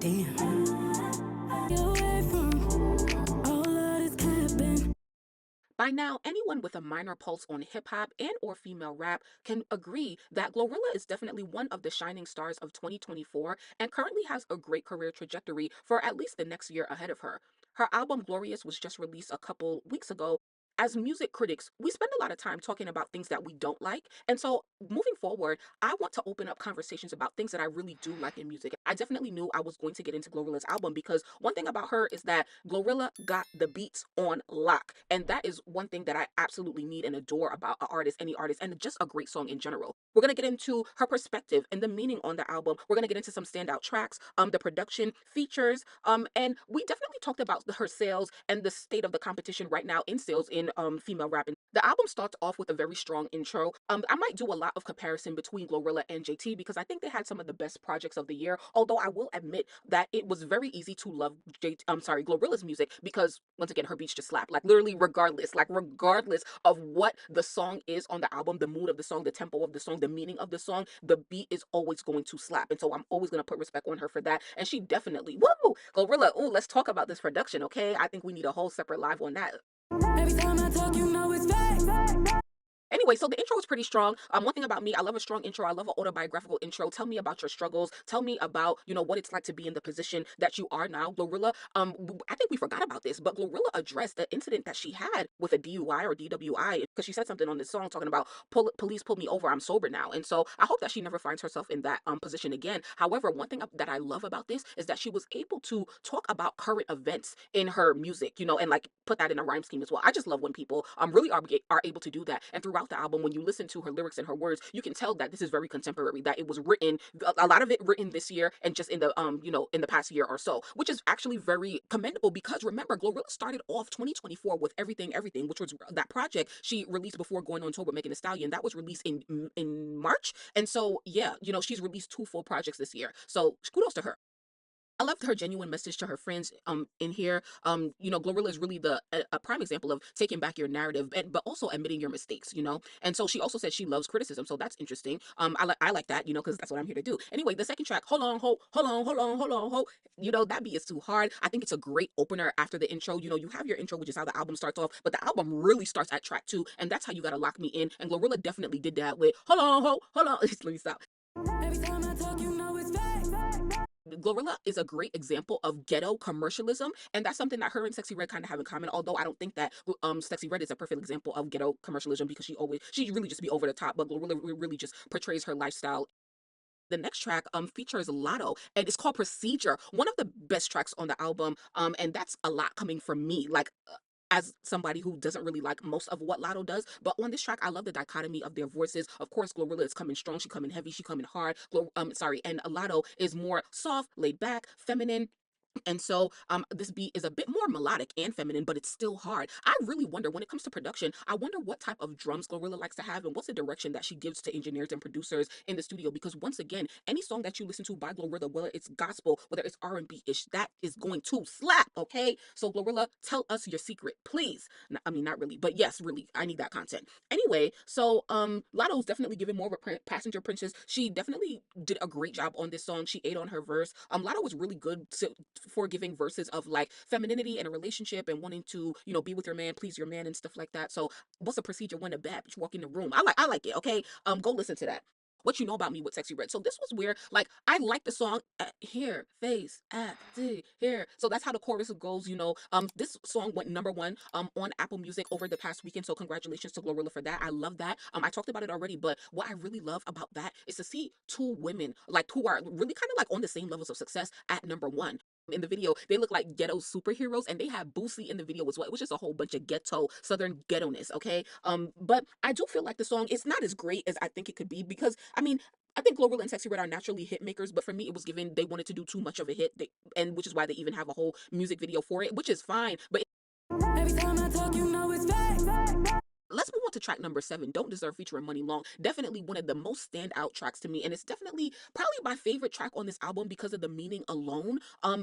Damn. Away from all of this capping. By now, anyone with a minor pulse on hip hop and or female rap can agree that GloRilla is definitely one of the shining stars of 2024 and currently has a great career trajectory for at least the next year ahead of her. Her album Glorious was just released a couple weeks ago. As music critics, we spend a lot of time talking about things that we don't like. And so moving forward, I want to open up conversations about things that I really do like in music. I definitely knew I was going to get into GloRilla's album because one thing about her is that GloRilla got the beats on lock. And that is one thing that I absolutely need and adore about an artist, any artist, and just a great song in general. We're going to get into her perspective and the meaning on the album. We're going to get into some standout tracks, the production features, and we definitely talked about her sales and the state of the competition right now in sales in female rap. And the album starts off with a very strong intro. I might do a lot of comparison between GloRilla and JT because I think they had some of the best projects of the year. Although I will admit that it was very easy to love GloRilla's music because once again her beats just slap. Literally regardless of what the song is on the album, the mood of the song, the tempo of the song, the meaning of the song, the beat is always going to slap. And so I'm always going to put respect on her for that. And she definitely, woo, GloRilla. Oh, let's talk about this production, okay? I think we need a whole separate live on that. Every time I talk, you know it's facts. Anyway, so the intro is pretty strong. One thing about me, I love a strong intro. I love an autobiographical intro. Tell me about your struggles. Tell me about, what it's like to be in the position that you are now. GloRilla, I think we forgot about this, but GloRilla addressed the incident that she had with a DUI or DWI because she said something on this song talking about police pulled me over. I'm sober now. And so I hope that she never finds herself in that position again. However, one thing that I love about this is that she was able to talk about current events in her music, and like put that in a rhyme scheme as well. I just love when people really are able to do that. And throughout the album, when you listen to her lyrics and her words, you can tell that this is very contemporary, that it was written, a lot of it written this year and just in the in the past year or so, which is actually very commendable because remember, GloRilla started off 2024 with Everything, which was that project she released before going on tour with Megan Thee Stallion. That was released in March. And so yeah, she's released 2 full projects this year. So kudos to her. I loved her genuine message to her friends in here. GloRilla is really a prime example of taking back your narrative, but also admitting your mistakes. And so she also said she loves criticism, so that's interesting. I like that, because that's what I'm here to do. Anyway, the second track, hold on, hold. That beat is too hard. I think it's a great opener after the intro. You have your intro, which is how the album starts off, but the album really starts at track 2, and that's how you gotta lock me in. And GloRilla definitely did that with hold on. Let me stop. Every time I talk, you know it's facts. GloRilla is a great example of ghetto commercialism, and that's something that her and Sexy Red kind of have in common. Although I don't think that Sexy Red is a perfect example of ghetto commercialism because she really just be over the top, but GloRilla really just portrays her lifestyle. The next track features Lotto and it's called Procedure, one of the best tracks on the album. And that's a lot coming from me. As somebody who doesn't really like most of what Lotto does, but on this track, I love the dichotomy of their voices. Of course, GloRilla is coming strong, she coming heavy, she coming hard. And Lotto is more soft, laid back, feminine. And so this beat is a bit more melodic and feminine, but it's still hard. I really wonder when it comes to production, I wonder what type of drums GloRilla likes to have and what's the direction that she gives to engineers and producers in the studio. Because once again, any song that you listen to by GloRilla, whether it's gospel, whether it's R&B-ish, that is going to slap, okay? So GloRilla, tell us your secret, please. I mean, not really, but yes, really, I need that content. Anyway, so Lotto's definitely giving more of a passenger princess. She definitely did a great job on this song. She ate on her verse. Lotto was really good for giving verses of like femininity in a relationship and wanting to, be with your man, please your man and stuff like that. So what's a procedure when a bad bitch walk in the room? I like it, okay? Go listen to that. What you know about me with Sexy Red. So this was where like I like the song here, face, here. So that's how the chorus goes. This song went #1 on Apple Music over the past weekend. So congratulations to GloRilla for that. I love that. I talked about it already, but what I really love about that is to see 2 women like who are really kind of like on the same levels of success at #1. In the video, they look like ghetto superheroes, and they have Boosie in the video as well. It was just a whole bunch of ghetto, southern ghetto-ness, okay? But I do feel like the song is not as great as I think it could be because, I mean, I think GloRilla and Sexy Red are naturally hit makers, but for me, it was given they wanted to do too much of a hit, and which is why they even have a whole music video for it, which is fine. But Every time I talk, you know it's facts. let's move on to track #7, Don't Deserve featuring Money Long. Definitely one of the most standout tracks to me. And it's definitely probably my favorite track on this album because of the meaning alone.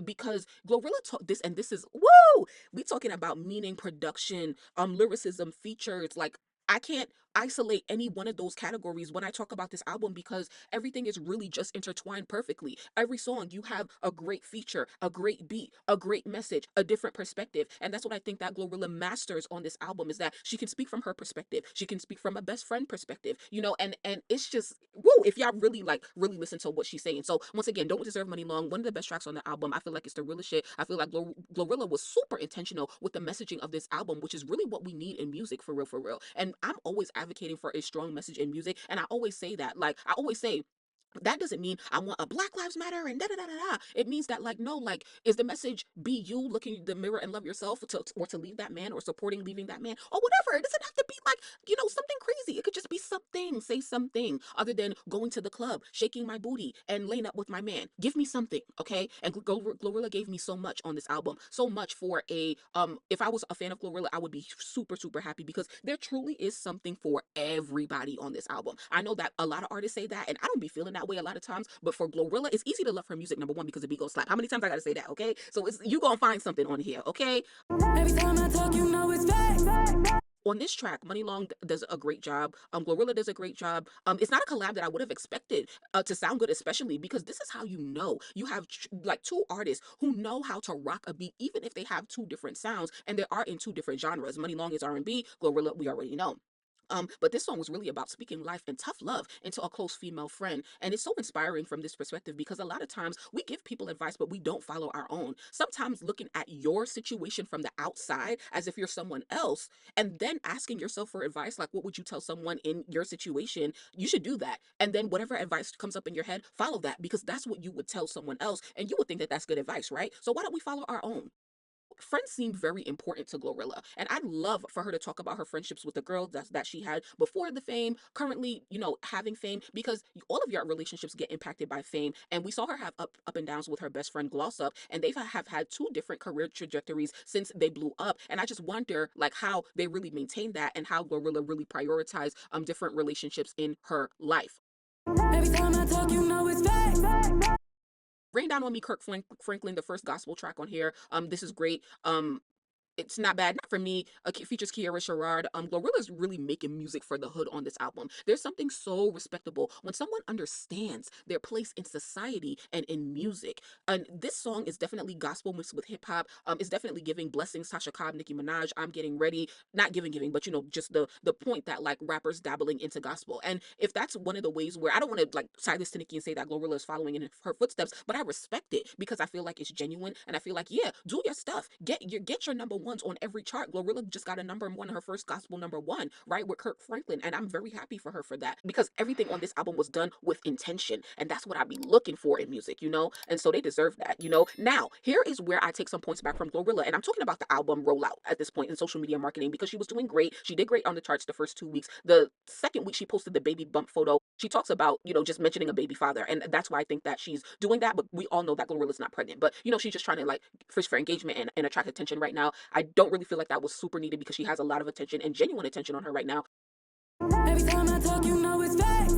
Because GloRilla taught this, and this is woo! We talking about meaning, production, lyricism, features. Like I can't isolate any one of those categories when I talk about this album because everything is really just intertwined perfectly. Every song, you have a great feature, a great beat, a great message, a different perspective. And that's what I think that GloRilla masters on this album is that she can speak from her perspective. She can speak from a best friend perspective, and it's just woo, if y'all really really listen to what she's saying. So once again, Don't Deserve Money Long, one of the best tracks on the album. I feel like it's the realest shit. I feel like GloRilla was super intentional with the messaging of this album, which is really what we need in music for real, for real. And I'm always advocating for a strong message in music. And I always say that, like, I always say, that doesn't mean I want a Black Lives Matter and da da da da da. It means that, like, no, like, is the message be you looking in the mirror and love yourself, or to leave that man, or supporting leaving that man, or whatever. It doesn't have to be like, something crazy. It could just be something. Say something other than going to the club, shaking my booty, and laying up with my man. Give me something, okay? And GloRilla gave me so much on this album, so much for a If I was a fan of GloRilla, I would be super super happy because there truly is something for everybody on this album. I know that a lot of artists say that, and I don't be feeling that way a lot of times. But for GloRilla, it's easy to love her music, number one, because the beat goes slap. How many times I gotta say that? Okay, so you gonna find something on here, okay? Every time I talk, you know it's facts. On this track, Money Long does a great job. GloRilla does a great job. It's not a collab that I would have expected to sound good, especially because this is how you have like two artists who know how to rock a beat, even if they have two different sounds and they are in two different genres. Money Long is R&B. GloRilla, we already know. But this song was really about speaking life and tough love into a close female friend. And it's so inspiring from this perspective because a lot of times we give people advice, but we don't follow our own. Sometimes looking at your situation from the outside as if you're someone else and then asking yourself for advice, like, what would you tell someone in your situation? You should do that. And then whatever advice comes up in your head, follow that because that's what you would tell someone else. And you would think that that's good advice, right? So why don't we follow our own? Friends seemed very important to GloRilla, and I'd love for her to talk about her friendships with the girls that she had before the fame, currently, having fame, because all of your relationships get impacted by fame. And we saw her have up and downs with her best friend Gloss Up, and they have had two different career trajectories since they blew up. And I just wonder, like, how they really maintained that and how GloRilla really prioritized different relationships in her life. Every time I talk, you know it's facts. Rain Down on Me, Kirk Franklin, the first gospel track on here. This is great. It's not bad. Not for me. Features Kiara Sherrod. GloRilla's really making music for the hood on this album. There's something so respectable when someone understands their place in society and in music. And this song is definitely gospel mixed with hip hop. It's definitely giving Blessings, Tasha Cobb, Nicki Minaj. I'm Getting Ready. Not giving, but just the point that, like, rappers dabbling into gospel. And if that's one of the ways where I don't want to, like, side this to Nicki and say that GloRilla is following in her footsteps, but I respect it because I feel like it's genuine and I feel like, yeah, do your stuff. Get your number ones on every chart. GloRilla just got a number one, her first gospel number one, right, with Kirk Franklin, and I'm very happy for her for that because everything on this album was done with intention, and that's what I be looking for in music. And so they deserve that. Now, here is where I take some points back from GloRilla, and I'm talking about the album rollout at this point in social media marketing because she was doing great. She did great on the charts the first 2 weeks. The second week, she posted the baby bump photo. She talks about, just mentioning a baby father, and that's why I think that she's doing that. But we all know that GloRilla's not pregnant, but she's just trying to, like, fish for engagement and attract attention right now. I don't really feel like that was super needed because she has a lot of attention and genuine attention on her right now. Every time I talk, you know it's facts.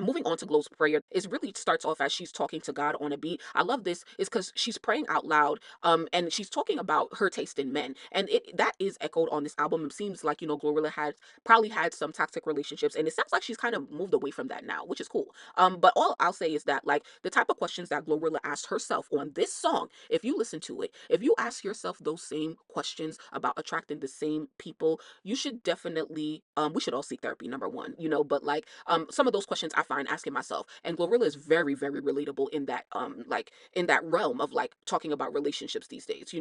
Moving on to Glow's prayer, it really starts off as she's talking to God on a beat. I love this is because she's praying out loud, and she's talking about her taste in men, and that is echoed on this album. It seems like GloRilla had probably had some toxic relationships, and it sounds like she's kind of moved away from that now, which is cool. But all I'll say is that, like, the type of questions that GloRilla asked herself on this song, if you listen to it, if you ask yourself those same questions about attracting the same people, you should definitely we should all seek therapy, number one, but, like, some of those questions I find asking myself, and GloRilla is very very relatable in that like in that realm of, like, talking about relationships these days.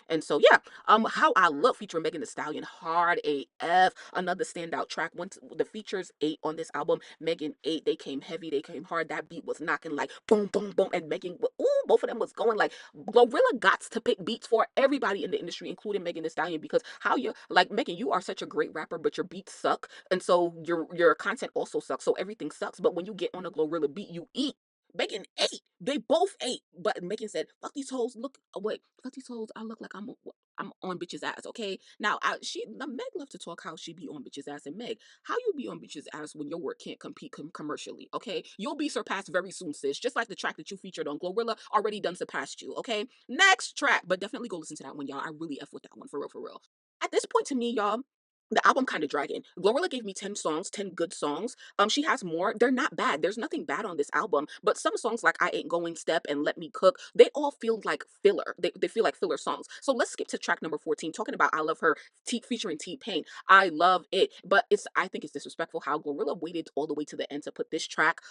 And so, yeah, How I Look featuring Megan Thee Stallion, hard AF, another standout track. Once the features ate on this album, Megan ate, they came heavy, they came hard. That beat was knocking, like, boom boom boom, and Megan, ooh, both of them was going, like, GloRilla got to pick beats for everybody in the industry, including Megan Thee Stallion, because how you like, Megan, you are such a great rapper, but your beats suck, and so your content also sucks. So everything sucks. But when you get on a GloRilla beat, you eat. Megan ate. They both ate. But Megan said, "Fuck these hoes. Look, wait, fuck these hoes. I look like I'm on bitches ass." Okay. Now, Meg love to talk how she be on bitches ass, and Meg, how you be on bitches ass when your work can't compete commercially? Okay, you'll be surpassed very soon, sis. Just like the track that you featured on GloRilla already done surpassed you. Okay, next track, but definitely go listen to that one, y'all. I really f with that one for real, for real. At this point, to me, y'all, The album kind of dragging. GloRilla gave me 10 songs, 10 good songs. She has more. They're not bad. There's nothing bad on this album. But some songs like I Ain't Going Step and Let Me Cook, they all feel like filler. They feel like filler songs. So let's skip to track number 14, talking about I Love Her featuring T-Pain. I love it. But I think it's disrespectful how GloRilla waited all the way to the end to put this track.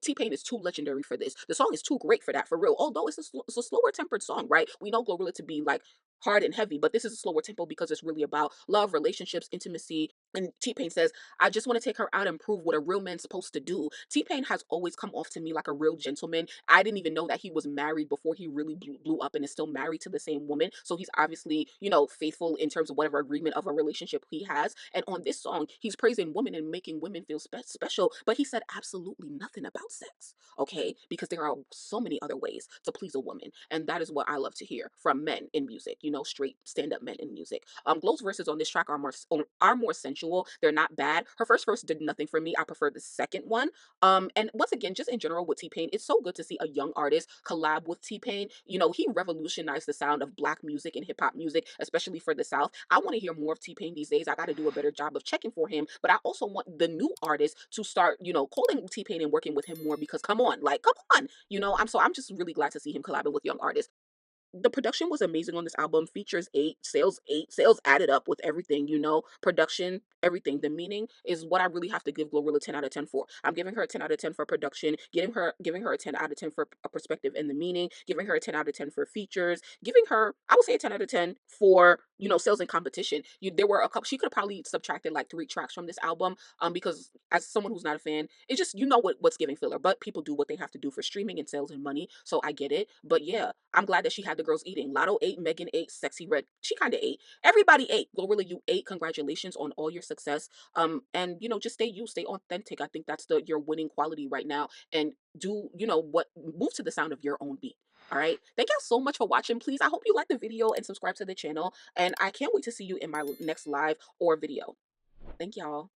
T-Pain is too legendary for this. The song is too great for that, for real. Although it's a slower tempered song, right? We know GloRilla to be like hard and heavy, but this is a slower tempo because it's really about love, relationships, intimacy. And T-Pain says, I just want to take her out and prove what a real man's supposed to do. T-Pain has always come off to me like a real gentleman. I didn't even know that he was married before he really blew up and is still married to the same woman. So he's obviously, faithful in terms of whatever agreement of a relationship he has. And on this song, he's praising women and making women feel special, but he said absolutely nothing about sex, okay? Because there are so many other ways to please a woman. And that is what I love to hear from men in music, straight stand-up men in music. Glow's verses on this track are more sensual. They're not bad. Her first verse did nothing for me. I prefer the second one. And once again, just in general with T-Pain, it's so good to see a young artist collab with T-Pain. He revolutionized the sound of black music and hip hop music, especially for the South. I want to hear more of T-Pain these days. I got to do a better job of checking for him, but I also want the new artists to start, calling T-Pain and working with him more because come on, like come on, I'm just really glad to see him collabing with young artists. The production was amazing on this album. Features 8, sales 8, sales added up with everything, production, everything. The meaning is what I really have to give GloRilla 10 out of 10 for. I'm giving her a 10 out of 10 for production, giving her a 10 out of 10 for a perspective in the meaning, giving her a 10 out of 10 for features, giving her, I would say a 10 out of 10 for, sales and competition. There were a couple, she could have probably subtracted like 3 tracks from this album, because as someone who's not a fan, it's just, what's giving filler, but people do what they have to do for streaming and sales and money. So I get it. But yeah, I'm glad that she had the girls eating. Lotto ate, Megan ate, Sexy Red, she kind of ate. Everybody ate. GloRilla, you ate. Congratulations on all your success. And just stay you, stay authentic. I think that's your winning quality right now. And do what move to the sound of your own beat. All right. Thank y'all so much for watching. Please, I hope you like the video and subscribe to the channel. And I can't wait to see you in my next live or video. Thank y'all.